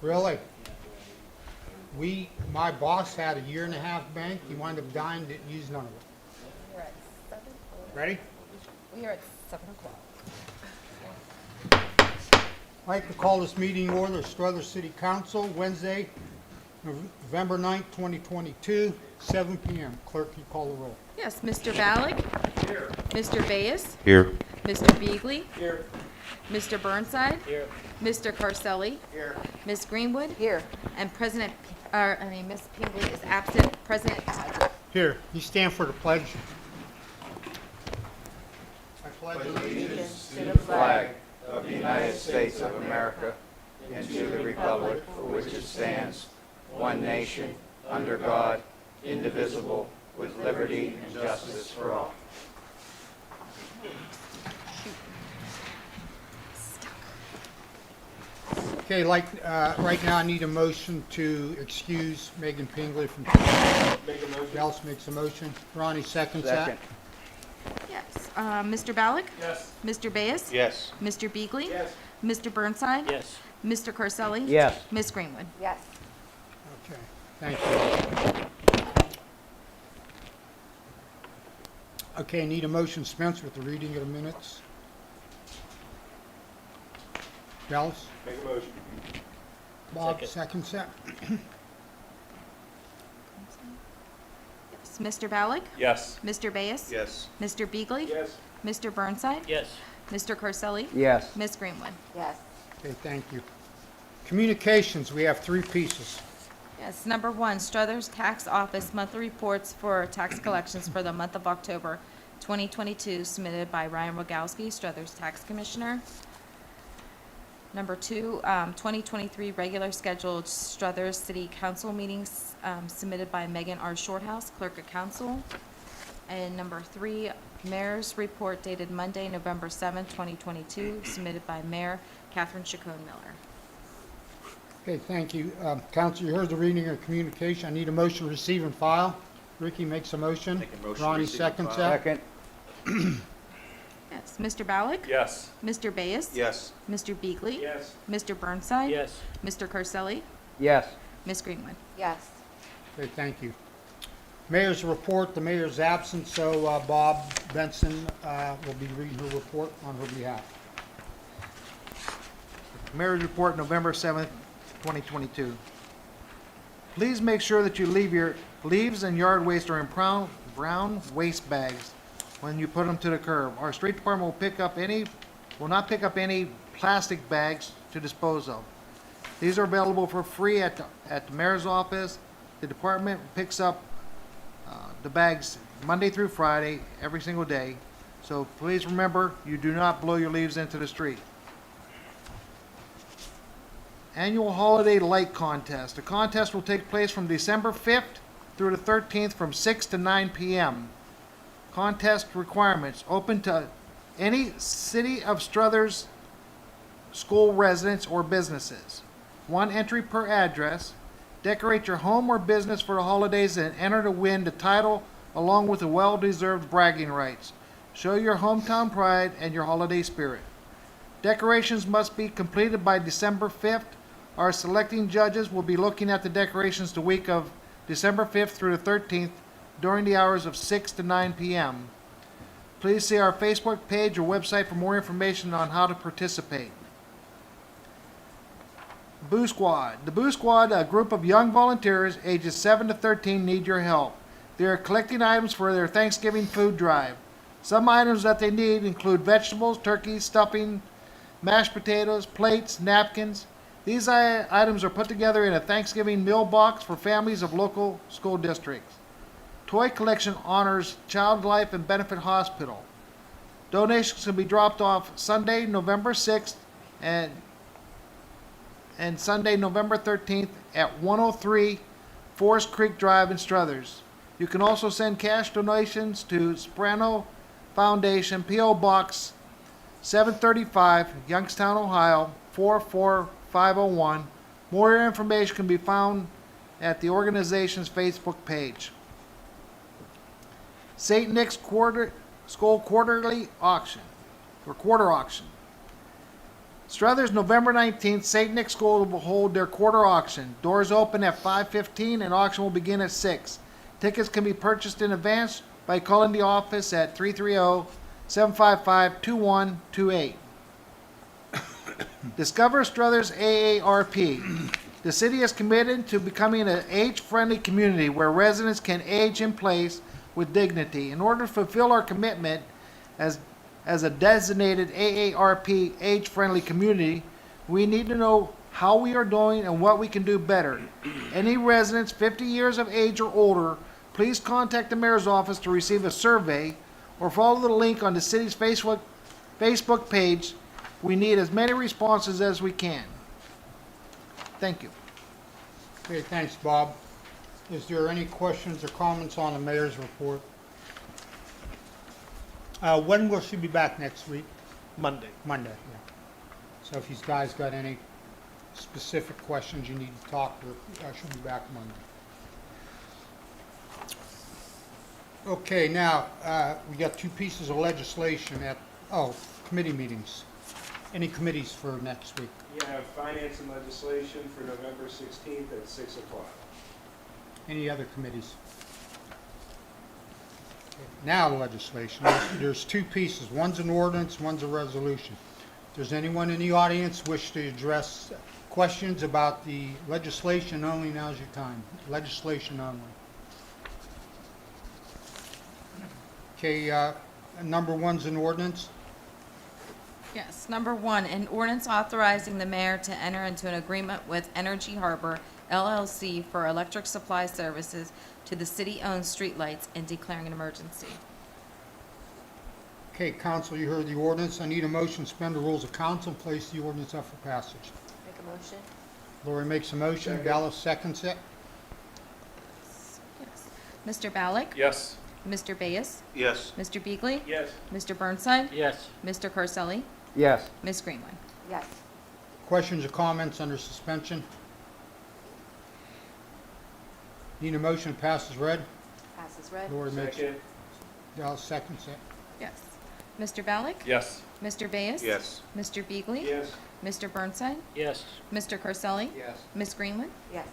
Really? My boss had a 1.5-year bank. He wound up dying, didn't use none of it. We're at 7. Ready? We are at 7 o'clock. I'd like to call this meeting order, Struthers City Council, Wednesday, November 9th, 2022, 7 p.m. Clerk, you call the roll. Yes, Mr. Ballack. Here. Mr. Bayes. Here. Mr. Beagley. Here. Mr. Burnside. Here. Mr. Carselli. Here. Ms. Greenwood. Here. And Ms. Pingley is absent. President Patrick. Here, you stand for the pledge. I pledge allegiance To the flag of the United States of America and to the republic for which it stands, one nation, under God, indivisible, with liberty and justice for all. Okay, right now I need a motion to excuse Megan Pingley from. Make a motion. Dallas makes a motion. Ronnie seconds that. Second. Yes. Mr. Ballack. Yes. Mr. Bayes. Yes. Mr. Beagley. Yes. Mr. Burnside. Yes. Mr. Carselli. Yes. Ms. Greenwood. Yes. Okay, thank you. Okay, need a motion dispense with the reading of the minutes. Dallas? Make a motion. Bob, Second. seconds that. Yes. Mr. Ballack. Yes. Mr. Bayes. Yes. Mr. Beagley. Yes. Mr. Burnside. Yes. Mr. Carselli. Yes. Ms. Greenwood. Yes. Okay, thank you. Communications, we have 3 pieces. Yes, number 1, Struthers Tax Office monthly reports for tax collections for the month of October 2022 submitted by Ryan Rogalski, Struthers Tax Commissioner. Number 2, 2023 regular scheduled Struthers City Council meetings submitted by Megan R. Shorthouse, Clerk of Council. And number 3, Mayor's report dated Monday, November 7, 2022, submitted by Mayor Catherine Chacon Miller. Okay, thank you. Council, you heard the reading of communication. I need a motion to receive and file. Ricky makes a motion. Make a motion to Ronnie receive and seconds file. that. Second. Yes, Mr. Ballack? Yes. Mr. Bayes? Yes. Mr. Beagley? Yes. Mr. Burnside? Yes. Mr. Carselli? Yes. Ms. Greenwood? Yes. Okay, thank you. Mayor's report, the mayor's absent, so Bob Benson will be reading her report on her behalf. Mayor's Report, November 7th, 2022. Please make sure that you leave your leaves and yard waste are in brown waste bags when you put them to the curb. Our street department will not pick up any plastic bags to dispose of. These are available for free at the mayor's office. The department picks up the bags Monday through Friday, every single day. So please remember, you do not blow your leaves into the street. Annual Holiday Light Contest. The contest will take place from December 5th through the 13th from 6 to 9 p.m. Contest requirements. Open to any City of Struthers school residents or businesses. 1 entry per address. Decorate your home or business for the holidays and enter to win the title along with the well-deserved bragging rights. Show your hometown pride and your holiday spirit. Decorations must be completed by December 5th. Our selecting judges will be looking at the decorations the week of December 5th through the 13th during the hours of 6 to 9 p.m. Please see our Facebook page or website for more information on how to participate. Boo Squad. The Boo Squad, a group of young volunteers ages 7 to 13, need your help. They are collecting items for their Thanksgiving food drive. Some items that they need include vegetables, turkey, stuffing, mashed potatoes, plates, napkins. These items are put together in a Thanksgiving meal box for families of local school districts. Toy collection honors Child Life and Benefit Hospital. Donations can be dropped off Sunday, November 6th and Sunday, November 13th at 103 Forest Creek Drive in Struthers. You can also send cash donations to Soprano Foundation, P.O. Box 735, Youngstown, Ohio 44501. More information can be found at the organization's Facebook page. St. Nick's School Quarterly Auction, or Quarter Auction. Struthers, November 19th, St. Nick's School will hold their quarter auction. Doors open at 5:15 and auction will begin at 6. Tickets can be purchased in advance by calling the office at 330-755-2128. Discover Struthers AARP. The city is committed to becoming an age-friendly community where residents can age in place with dignity. In order to fulfill our commitment as a designated AARP age-friendly community, we need to know how we are doing and what we can do better. Any residents 50 years of age or older, please contact the mayor's office to receive a survey or follow the link on the city's Facebook page. We need as many responses as we can. Thank you. Okay, thanks, Bob. Is there any questions or comments on the mayor's report? When will she be back next week? Monday. Monday, yeah. So if you guys got any specific questions you need to talk to her, she'll be back Monday. Okay, now, we got two pieces of legislation at, committee meetings. Any committees for next week? You have finance and legislation for November 16th at 6 o'clock. Any other committees? Now legislation. There's two pieces. One's an ordinance, one's a resolution. If there's anyone in the audience wish to address questions about the legislation only, now's your time. Legislation only. Okay, number one's an ordinance. Yes, number one, an ordinance authorizing the mayor to enter into an agreement with Energy Harbor LLC for electric supply services to the city-owned streetlights and declaring an emergency. Okay, council, you heard the ordinance. I need a motion to suspend the rules of council and place the ordinance up for passage. Make a motion? Lori makes a motion, Second. Dallas seconds it. Yes. Mr. Ballack? Yes. Mr. Bayes? Yes. Mr. Beagley? Yes. Mr. Burnside? Yes. Mr. Carselli? Yes. Ms. Greenwood? Yes. Questions or comments under suspension? Need a motion to pass as read. Pass is read. Lori makes it. Second. Dallas seconds it. Yes. Mr. Ballack? Yes. Mr. Bayes? Yes. Mr. Beagley? Yes. Mr. Burnside? Yes. Mr. Carselli? Yes. Ms. Greenwood? Yes.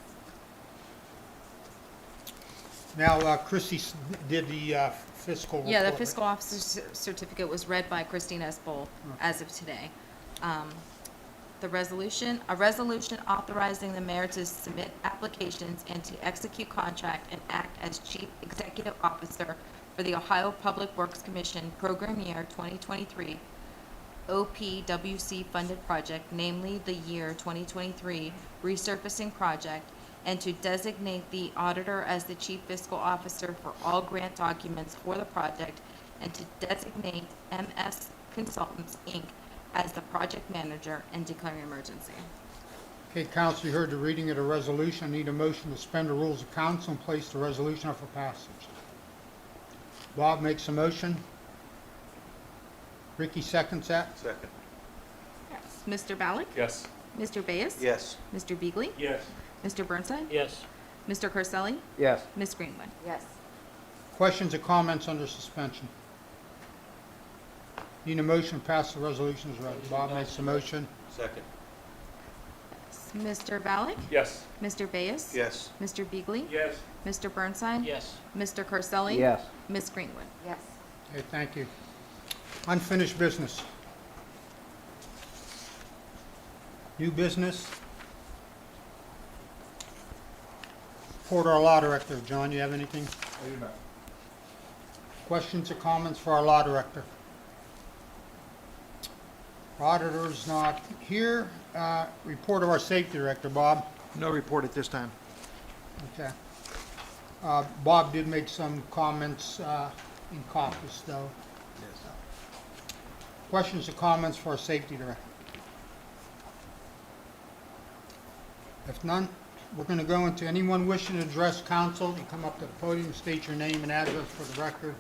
Now, Christie did the fiscal report. Yeah, the right? fiscal officer's certificate was read by Christine Espol as of today. A resolution authorizing the mayor to submit applications and to execute contract and act as chief executive officer for the Ohio Public Works Commission Program Year 2023 OPWC funded project, namely the year 2023 resurfacing project, and to designate the auditor as the chief fiscal officer for all grant documents for the project, and to designate MS Consultants, Inc. as the project manager and declaring emergency. Okay, council, you heard the reading of the resolution. I need a motion to suspend the rules of council and place the resolution up for passage. Bob makes a motion. Ricky seconds that. Second. Mr. Ballack? Yes. Mr. Bayes? Yes. Mr. Beagley? Yes. Mr. Burnside? Yes. Mr. Carselli? Yes. Ms. Greenwood? Yes. Questions or comments under suspension? Need a motion to pass the resolution as read. Bob makes a motion. Second. Mr. Ballack? Yes. Mr. Bayes? Yes. Mr. Beagley? Yes. Mr. Burnside? Yes. Mr. Carselli? Yes. Ms. Greenwood? Yes. Okay, thank you. Unfinished business. New business. Report our law director. John, you have anything? I do not. Questions or comments for our law director? Auditor's not here. Report of our safety director, Bob. No report at this time. Okay. Bob did make some comments in caucus, though. Questions or comments for our safety director? If none, we're going to go into anyone wishing to address council. You come up to the podium, state your name and address for the record,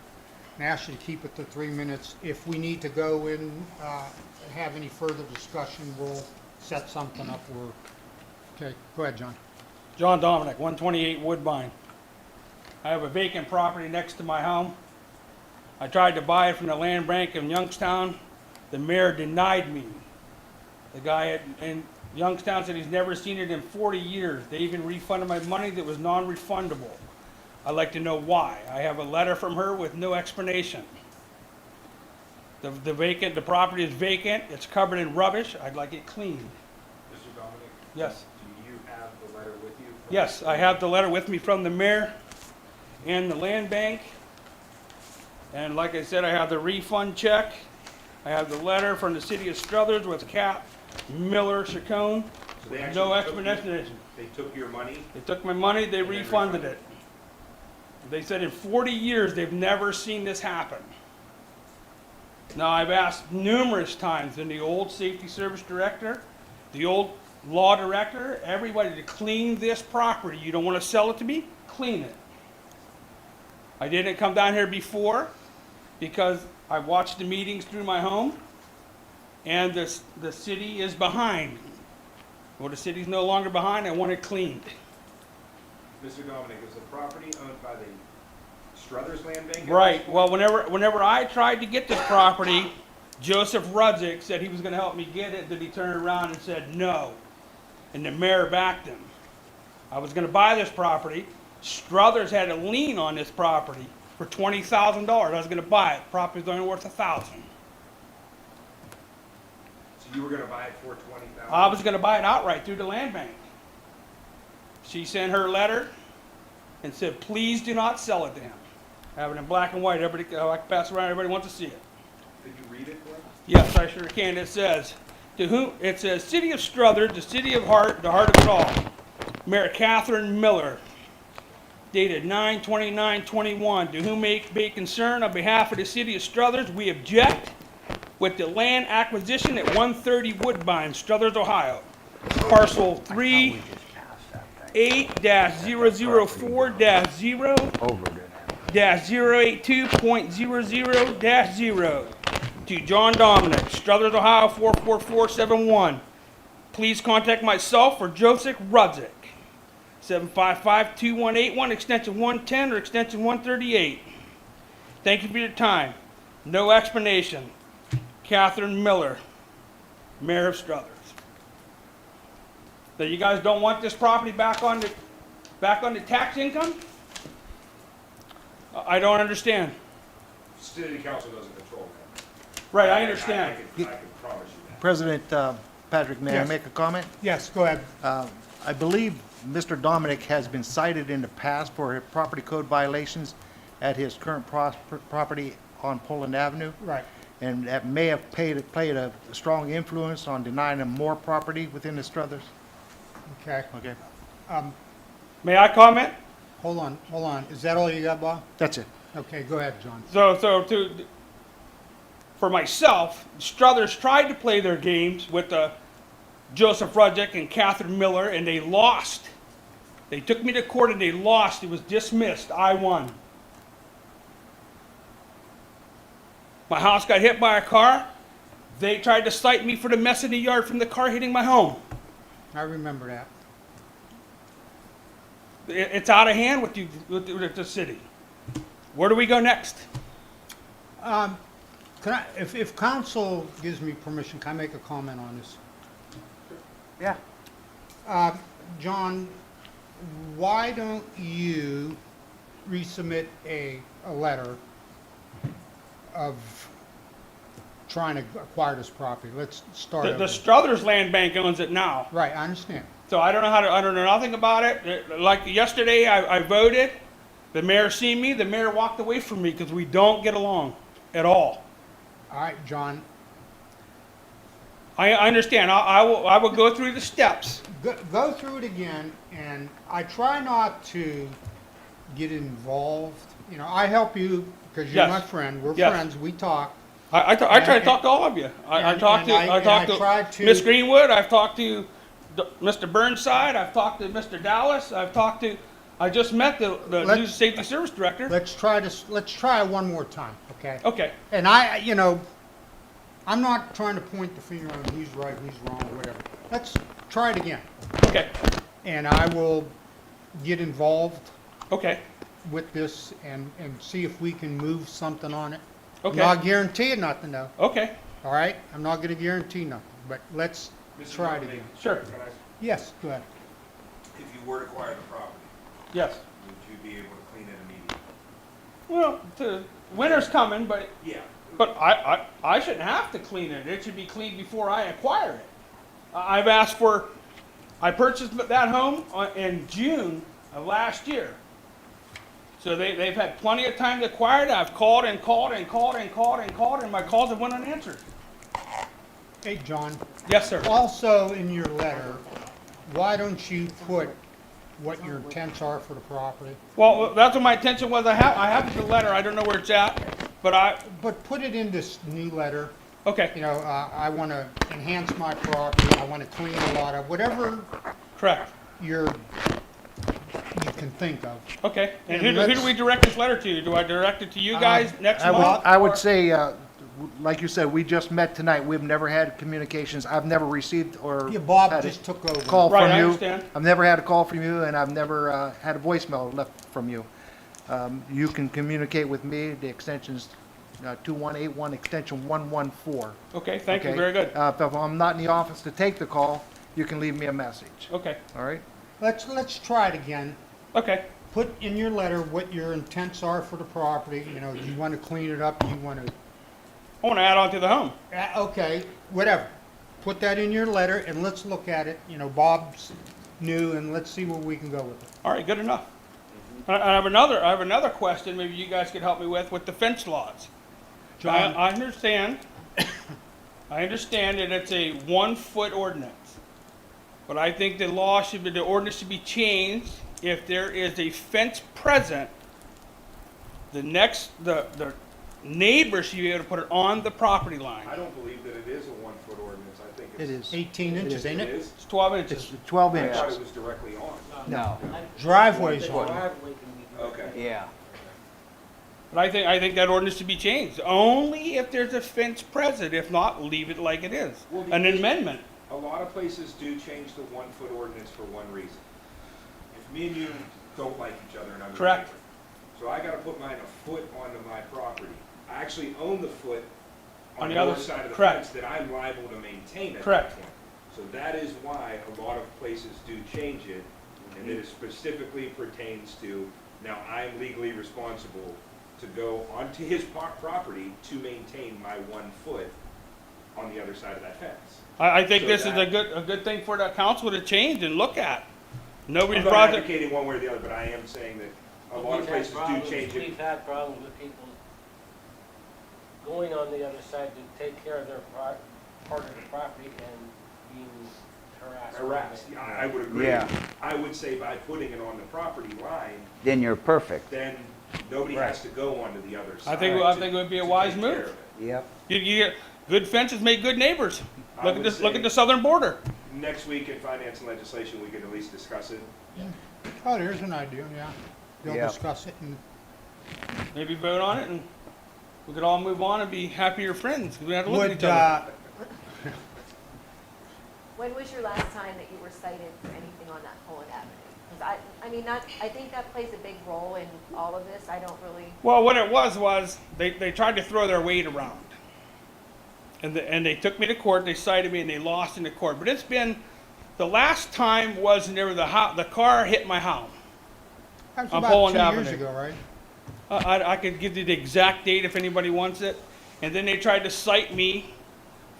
and ask you to keep it to 3 minutes. If we need to go in and have any further discussion, we'll set something up. Okay, go ahead, John. John Dominic, 128 Woodbine. I have a vacant property next to my home. I tried to buy it from the land bank in Youngstown. The mayor denied me The guy in Youngstown said he's never seen it in 40 years. They even refunded my money that was non-refundable. I'd like to know why. I have a letter from her with no explanation. The property is vacant, it's covered in rubbish, I'd like it cleaned. Mr. Dominic? Yes. Do you have the letter with you? Yes, I have the letter with me from the mayor and the land bank. And like I said, I have the refund check. I have the letter from the city of Struthers with Cap Miller Chacon. So they No actually took explanation. They took your money? They took my money, they And they refunded refunded it. They said in 40 years, they've never seen this happen. Now, I've asked numerous times, and the old safety service director, the old law director, everybody to clean this property. You don't want to sell it to me? Clean it. I didn't come down here before because I watched the meetings through my home, and the city is behind. Well, the city's no longer behind. I want it cleaned. Mr. Dominic, is the property owned by the Struthers Land Bank? at this Right. point? Well, whenever I tried to get this property, Joseph Rudzik said he was going to help me get it. Then he turned around and said no, and the mayor backed him. I was going to buy this property. Struthers had a lien on this property for $20,000. I was going to buy it. Property's only worth $1,000. So you were gonna buy it for $20,000? I was going to buy it outright through the land bank. She sent her letter and said, please do not sell it to him. I have it in black and white. Everybody, I can pass it around. Everybody wants to see it. Could you read it for us? Yes, I sure can. It says, it says, City of Struthers, the city of heart, the heart of it all. Mayor Catherine Miller, dated 9/29/21. To whom may be concerned, on behalf of the city of Struthers, we object with the land acquisition at 130 Woodbine, Struthers, Ohio. Parcel 38-004-0-082.00-0 to John Dominic, Struthers, Ohio 44471. Please contact myself or Joseph Rudzik, 755-2181, extension 110 or extension 138. Thank you for your time. No explanation. Catherine Miller, Mayor of Struthers. That you guys don't want this property back on the tax income? I don't understand. City council doesn't control that. Right, I understand. I can promise you that. President Patrick, may I Yes. make a comment? Yes, go ahead. I believe Mr. Dominic has been cited in the past for property code violations at his current property on Poland Avenue, Right. and that may have played a strong influence on denying him more property within the Struthers. Okay. Okay, May I comment? Hold on. Is that all you got, Bob? that's it. Okay, go ahead, John. For myself, Struthers tried to play their games with Joseph Rudzik and Catherine Miller, and they lost. They took me to court and they lost. It was dismissed. I won. My house got hit by a car. They tried to cite me for the mess in the yard from the car hitting my home. I remember that. It's out of hand with you, with the city. Where do we go next? Can I, if council gives me permission, can I make a comment on this? Yeah. John, why don't you resubmit a letter of trying to acquire this property? Let's start The over. Struthers Land Bank owns it now. Right, I understand. So I don't know nothing about it. Like yesterday, I voted. The mayor seen me. The mayor walked away from me because we don't get along at all. All right, John, I understand. I will go through the steps. go through it again, and I try not to get involved. You know, I help you because you're Yes. my friend. We're Yes. friends. We talk. I try to talk to all of you. I and talked I tried to to- Miss Greenwood. I've talked to Mr. Burnside. I've talked to Mr. Dallas. I just met the Let's- new safety service director. Let's try it one more time, okay? Okay. And I'm not trying to point the finger on who's right, who's wrong, or whatever. Let's try it again. Okay. And I will get involved Okay. with this and see if we can move something on it. Okay. I'm not guaranteeing nothing though, Okay. all right? I'm not gonna guarantee nothing, but let's Mr. try it Dominic, again. Sure. can I- Yes, go ahead. If you were to acquire the property, Yes. would you be able to clean it immediately? Well, the winter's coming, but Yeah. I shouldn't have to clean it. It should be cleaned before I acquire it. I've asked for, I purchased that home in June of last year. So they've had plenty of time to acquire it. I've called and called and called and called and called, and my calls have went unanswered. Hey, John, Yes, sir. also in your letter, why don't you put what your intents are for the property? Well, that's what my intention was. I have the letter. I don't know where it's at, but But put it in this new letter, okay, you know, I want to enhance my property, I want to clean a lot of, whatever correct. you can think of. Okay, and And who do let's- we direct this letter to? Do I direct it to you guys next month? I would say, like you said, we just met tonight. We've never had communications. I've never received or Yeah, Bob had just a took over. call Right, from I you. understand. I've never had a call from you, and I've never had a voicemail left from you. You can communicate with me. The extension's 2181, extension 114. Okay, thank you, Okay? very good. If I'm not in the office to take the call, you can leave me a message. Okay, All right? Let's try it again. okay, Put in your letter what your intents are for the property, you know, you want to clean it up, you want to, I want to add on to the home. okay, whatever. Put that in your letter and let's look at it, you know, Bob's new and let's see where we can go with it. All right, good enough. I have another question maybe you guys could help me with the fence laws. John? I understand, I understand that it's a 1-foot ordinance. But I think the ordinance should be changed if there is a fence present. The neighbor should be able to put it on the property line. I don't believe that it is a 1-foot ordinance. I think It it's. is. 18 inches, ain't It it? is? It's 12 It's inches. 12 I thought inches. it was directly on. No. Driveway's on. Okay. Yeah. But I think that ordinance should be changed, only if there's a fence present. If not, leave it like it is. Well, An because- amendment. A lot of places do change the 1-foot ordinance for one reason. If me and you don't like each other and I'm your Correct. neighbor, so I gotta put mine a foot onto my property. I actually own the foot on the other side of the correct. fence that I'm liable to maintain at Correct. that point. So that is why a lot of places do change it, and it specifically pertains to, now I'm legally responsible to go onto his property to maintain my 1 foot on the other side of that fence. I think So this is that- a good thing for the council to change and look at. I'm Nobody's not brought it. advocating one way or the other, but I am saying that a lot of places do change it. We've had problems with people going on the other side to take care of their part of the property and being harassed. Harassed, yeah, I would agree. Yeah. I would say by putting it on the property line, Then you're perfect. then nobody has to go onto the other side. I think it would be a to wise take care move. of it. Yep. You get good fences make good neighbors. I Look at would this. Look say- at the southern border. Next week in finance and legislation, we could at least discuss it. Oh, there's an idea, yeah. They'll Yeah. discuss it and Maybe vote on it, and we could all move on and be happier friends. We don't have to look at would, each other. When was your last time that you were cited for anything on that Poland Avenue? Because I mean, I think that plays a big role in all of this. I don't really, Well, what it was they tried to throw their weight around, and they took me to court. They cited me and they lost in the court. But it's been the last time was never the car hit my house. that was on about Poland 2 years Avenue. ago, right? I could give you the exact date if anybody wants it. And then they tried to cite me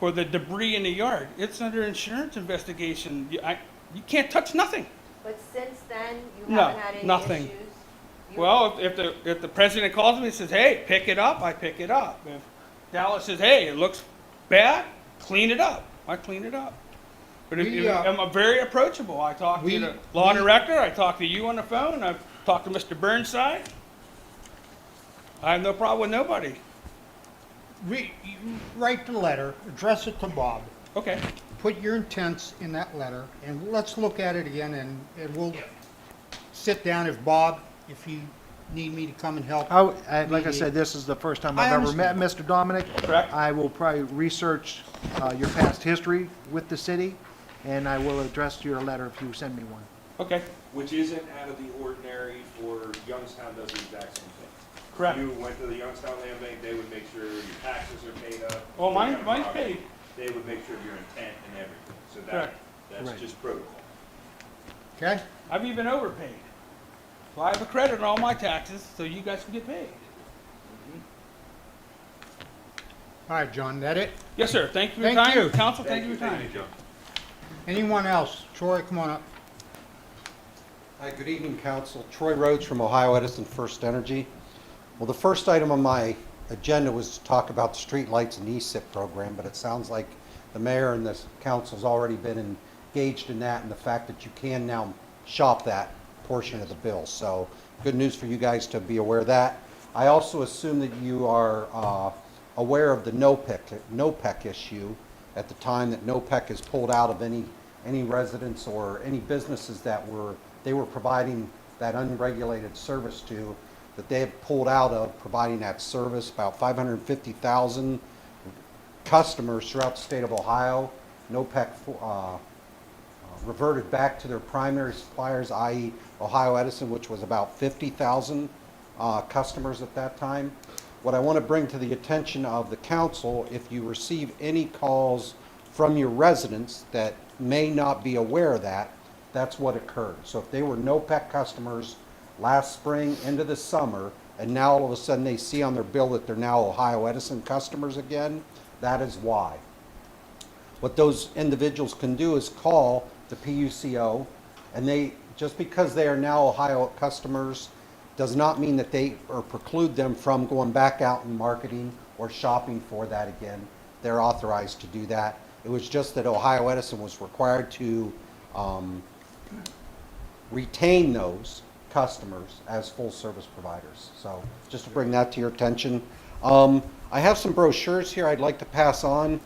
for the debris in the yard. It's under insurance investigation. You can't touch nothing. but since then, you No, haven't had any nothing. issues? You- Well, if the president calls me and says, "Hey, pick it up," I pick it up. If Dallas says, "Hey, it looks bad," clean it up. I clean it up. But I'm very approachable. I talk to the law director. I talk to you on the phone. I've talked to Mr. Burnside. I have no problem with nobody. You write the letter, address it to Bob, Okay. put your intents in that letter, and let's look at it again, and we'll sit down if Bob, if you need me to come and help. Like I said, this is the first time I I've ever met understand. Mr. Dominic. Correct. I will probably research your past history with the city, and I will address your letter if you send me one. Okay. Which isn't out of the ordinary for Youngstown does the exact same thing. Correct. You went to the Youngstown Land Bank, they would make sure your taxes are paid up. Well, Any kind of mine's property, paid. They would make sure of your intent and everything. So Correct. that's Right. just protocol. Okay? I've even overpaid. So I have a credit on all my taxes, so you guys can get paid. All right, John, that it? Yes, sir. Thank you for your Thank time. you. Council, thank you for your time. John. Anyone else? Troy, come on up. Hi, good evening, Council. Troy Rhodes from Ohio Edison First Energy. Well, the first item on my agenda was to talk about the streetlights and ESIP program, but it sounds like the mayor and the council's already been engaged in that and the fact that you can now shop that portion of the bill. So good news for you guys to be aware of that. I also assume that you are aware of the NOPEC issue at the time that NOPEC is pulled out of any residents or any businesses that they were providing that unregulated service to, that they have pulled out of providing that service. About 550,000 customers throughout the state of Ohio. NOPEC reverted back to their primary suppliers, i.e. Ohio Edison, which was about 50,000 customers at that time. What I want to bring to the attention of the council, if you receive any calls from your residents that may not be aware of that, that's what occurred. So if they were NOPEC customers last spring into the summer, and now all of a sudden they see on their bill that they're now Ohio Edison customers again, that is why. What those individuals can do is call the PUCO, and they, just because they are now Ohio customers does not mean that they, or preclude them from going back out and marketing or shopping for that again. They're authorized to do that. It was just that Ohio Edison was required to retain those customers as full service providers. So just to bring that to your attention. I have some brochures here I'd like to pass on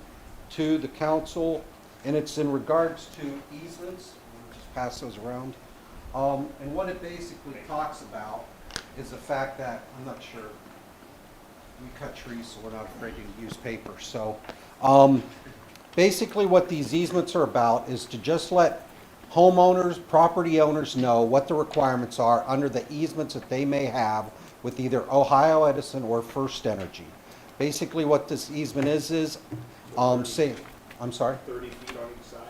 to the council, and it's in regards to easements. I'll just pass those around. And what it basically talks about is the fact that, I'm not sure, we cut trees so we're not afraid to use paper. So basically what these easements are about is to just let homeowners, property owners know what the requirements are under the easements that they may have with either Ohio Edison or First Energy. Basically what this easement is say, I'm sorry? 30 feet on each side?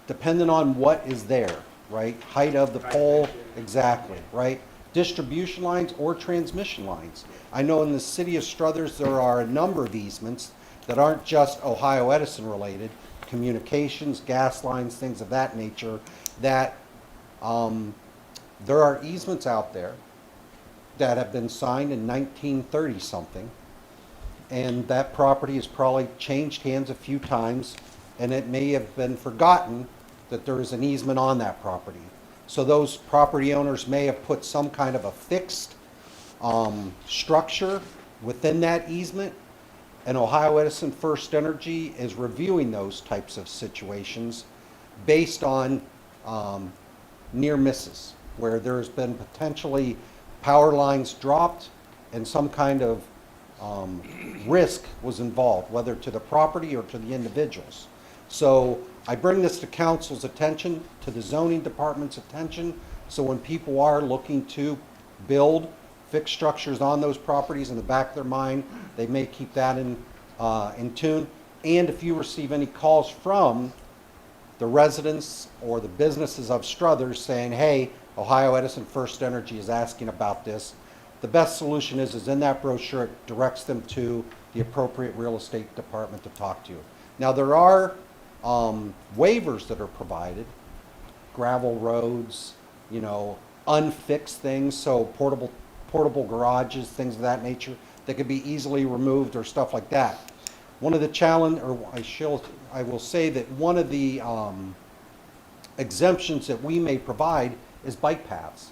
Depending on what is there, right? Height of the pole, exactly, right? Distribution lines or transmission lines. I know in the city of Struthers there are a number of easements that aren't just Ohio Edison related, communications, gas lines, things of that nature, that there are easements out there that have been signed in 1930 something, and that property has probably changed hands a few times, and it may have been forgotten that there is an easement on that property. So those property owners may have put some kind of a fixed structure within that easement, and Ohio Edison First Energy is reviewing those types of situations based on near misses, where there's been potentially power lines dropped and some kind of risk was involved, whether to the property or to the individuals. So I bring this to council's attention, to the zoning department's attention, so when people are looking to build fixed structures on those properties, in the back of their mind, they may keep that in tune. And if you receive any calls from the residents or the businesses of Struthers saying, hey, Ohio Edison First Energy is asking about this, the best solution is in that brochure, it directs them to the appropriate real estate department to talk to. Now there are waivers that are provided, gravel roads, you know, unfixed things, so portable garages, things of that nature that could be easily removed or stuff like that. One of the challenge, or I will say that one of the exemptions that we may provide is bike paths,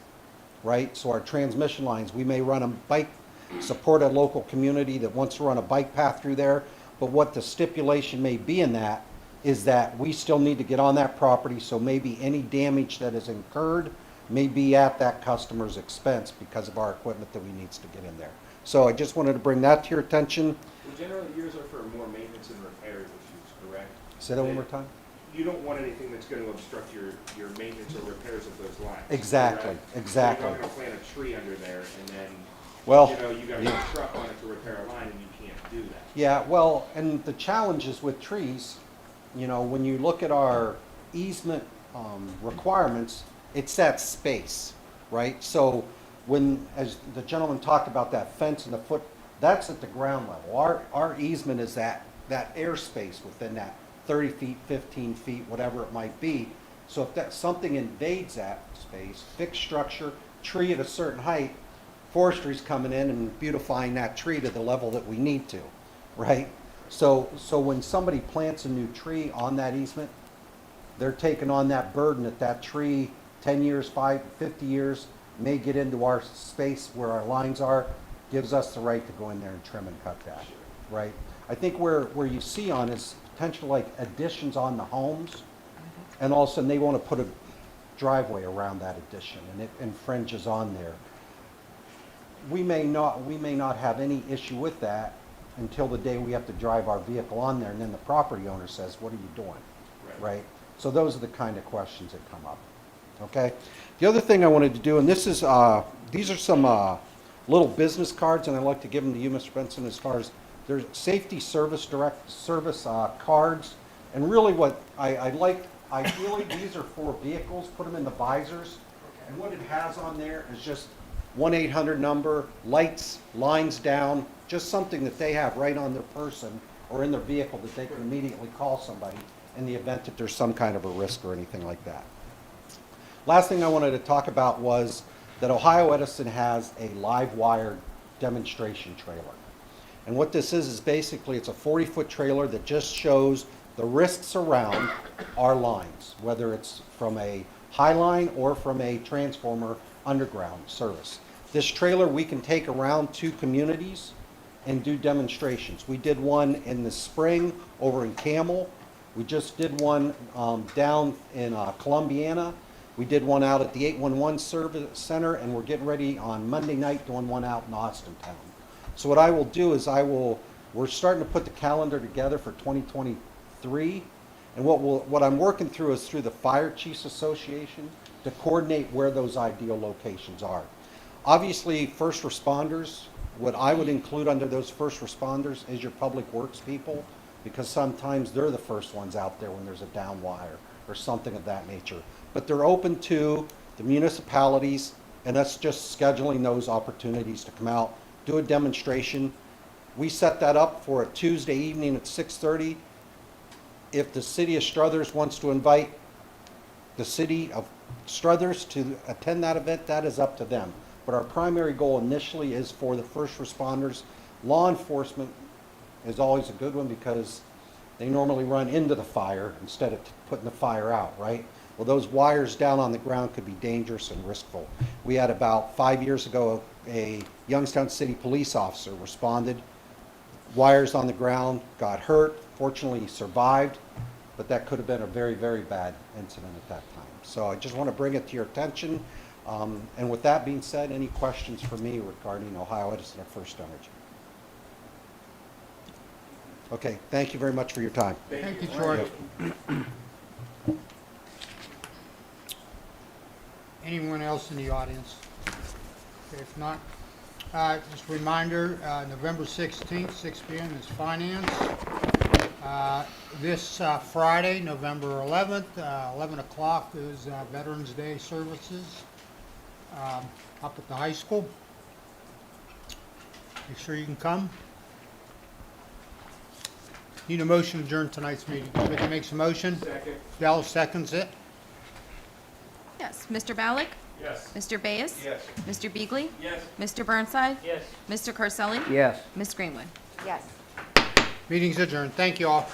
right? So our transmission lines, we may run a bike, support a local community that wants to run a bike path through there, but what the stipulation may be in that is that we still need to get on that property, so maybe any damage that is incurred may be at that customer's expense because of our equipment that we needs to get in there. So I just wanted to bring that to your attention. Well, generally, yours are for more maintenance and repair issues, correct? Say that one more time? You don't want anything that's going to obstruct your maintenance or repairs of those lines. Exactly, correct? exactly. So you're not going to plant a tree under there and then, Well, you know, you got a truck on it to repair a line and you can't do that. yeah, well, and the challenges with trees, you know, when you look at our easement requirements, it's that space, right? So when, as the gentleman talked about that fence and the foot, that's at the ground level. Our easement is that airspace within that 30 feet, 15 feet, whatever it might be. So if that, something invades that space, fixed structure, tree at a certain height, forestry's coming in and beautifying that tree to the level that we need to, right? So when somebody plants a new tree on that easement, they're taking on that burden that that tree, 10 years, 50 years, may get into our space where our lines are, gives us the right to go in there and trim and cut that, right? I think where you see on is potential like additions on the homes, and all of a sudden they want to put a driveway around that addition, and it infringes on there. We may not have any issue with that until the day we have to drive our vehicle on there, and then the property owner says, what are you doing? Right? So those are the kind of questions that come up. Okay? The other thing I wanted to do, and this is, these are some little business cards, and I'd like to give them to you, Mr. Benson, as far as there's safety service cards, and really what I like, ideally, these are for vehicles, put them in the visors, and what it has on there is just 1-800 number, lights, lines down, just something that they have right on their person or in their vehicle that they can immediately call somebody in the event that there's some kind of a risk or anything like that. Last thing I wanted to talk about was that Ohio Edison has a live wire demonstration trailer. And what this is basically it's a 40-foot trailer that just shows the risks around our lines, whether it's from a high line or from a transformer underground service. This trailer we can take around to communities and do demonstrations. We did one in the spring over in Camel. We just did one down in Columbiana. We did one out at the 811 Service Center, and we're getting ready on Monday night doing one out in Austintown. So what I will do is we're starting to put the calendar together for 2023, and what I'm working through is through the Fire Chiefs Association to coordinate where those ideal locations are. Obviously, first responders, what I would include under those first responders is your public works people, because sometimes they're the first ones out there when there's a down wire or something of that nature. But they're open to the municipalities and us just scheduling those opportunities to come out, do a demonstration. We set that up for a Tuesday evening at 6:30. If the city of Struthers wants to invite the city of Struthers to attend that event, that is up to them. But our primary goal initially is for the first responders. Law enforcement is always a good one because they normally run into the fire instead of putting the fire out, right? Well, those wires down on the ground could be dangerous and riskful. We had about 5 years ago, a Youngstown City police officer responded, wires on the ground, got hurt. Fortunately, he survived, but that could have been a very, very bad incident at that time. So I just want to bring it to your attention. And with that being said, any questions for me regarding Ohio Edison or First Energy? Okay, thank you very much for your time. Thank you, George. Anyone else in the audience? Okay, if not, just a reminder, November 16th, 6 p.m. is finance. This Friday, November 11th, 11 o'clock is Veterans Day services up at the high school. Make sure you can come. Need a motion to adjourn tonight's meeting. Somebody makes a motion? Second. Dallas seconds it. Yes. Mr. Ballack? Yes. Mr. Bayes? Yes. Mr. Beagley? Yes. Mr. Burnside? Yes. Mr. Carselli? Yes. Ms. Greenwood? Yes. Meeting's adjourned. Thank you all.